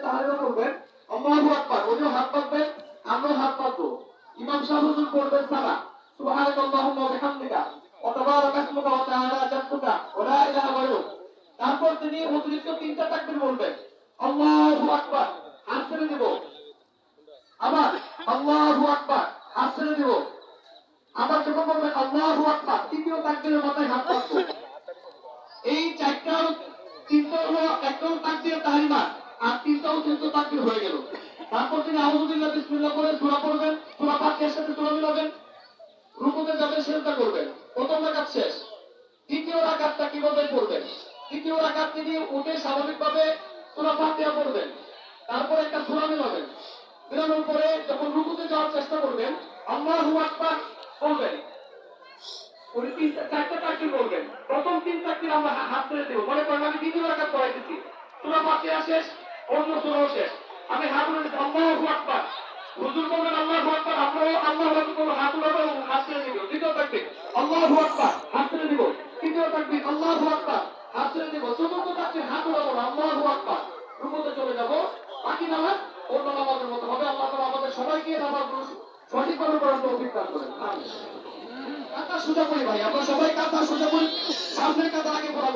তাহলিল করবেন, আল্লাহু আকবার, ওইও হাত পাতবেন, আমরাও হাত পাতবো। ইমাম সাহেব হুজুর পড়বেন সালাহ, সুবহানাল্লাহুম্মা ওয়া বিহামদিকা ওয়া তাবারাকা ইসমুকা ওয়া তাআলা জাদ্দুকা ওয়া লা ইলাহা গায়রুক। তারপর তিনি অতিরিক্ত তিনটা তাকবীর বলবেন, আল্লাহু আকবার, হাত ছেড়ে দিব, আবার আল্লাহু আকবার, হাত ছেড়ে দিব, আবার যখন বলবেন আল্লাহু আকবার, তৃতীয় তাকবীরের মাথায় হাত রাখবো। এই চারটাও তিনটা হলো একটা তাকবীর তাহরিমা, আর তিনটাও তিনটা তাকবীর হয়ে গেল। তারপর তিনি আউযু বিল্লাহি বিসমিল্লাহ করে সূরা পড়বেন, সূরা ফাতিহার সাথে সূরা মিলাবেন, রুকুতে যাবেন, সিজদা করবেন। প্রথম রাকাত শেষ। দ্বিতীয় রাকাতটা কিভাবে পড়বেন? দ্বিতীয় রাকাত তিনি উঠে স্বাভাবিকভাবে সূরা ফাতিহা পড়বেন, তারপর একটা সূরা মিলাবেন, মিলানোর পরে যখন রুকুতে যাওয়ার চেষ্টা করবেন, আল্লাহু আকবার বলবেন। উনি চারটা তাকবীর বলবেন। প্রথম তিন তাকবীর আমরা হাত ছেড়ে দেব। মনে করেন আমি দ্বিতীয় রাকাত পড়াইতেছি, সূরা ফাতিহা শেষ, অন্য সূরাও শেষ, আমি হাত উঠাই আল্লাহু আকবার, হুজুর বলবেন আল্লাহু আকবার, আমরাও আল্লাহু আকবার হাত উঠাবো এবং হাত ছেড়ে দিব। দ্বিতীয় তাকবীর আল্লাহু আকবার, হাত ছেড়ে দিব। তৃতীয় তাকবীর আল্লাহু আকবার, হাত ছেড়ে দিব। চতুর্থ তাকবীর হাত উঠাবো না, আল্লাহু আকবার, রুকুতে চলে যাব। বাকি নামাজ অন্য নামাজের মতো হবে। আল্লাহ তাআলা আমাদের সবাইকে নামাজগুলো সঠিকভাবে পড়ার তৌফিক দান করেন। আমিন। কাঁধা সোজা করি ভাই, আমরা সবাই কাঁধা সোজা করি, সামনের কাঁধা আগে পড়াবো।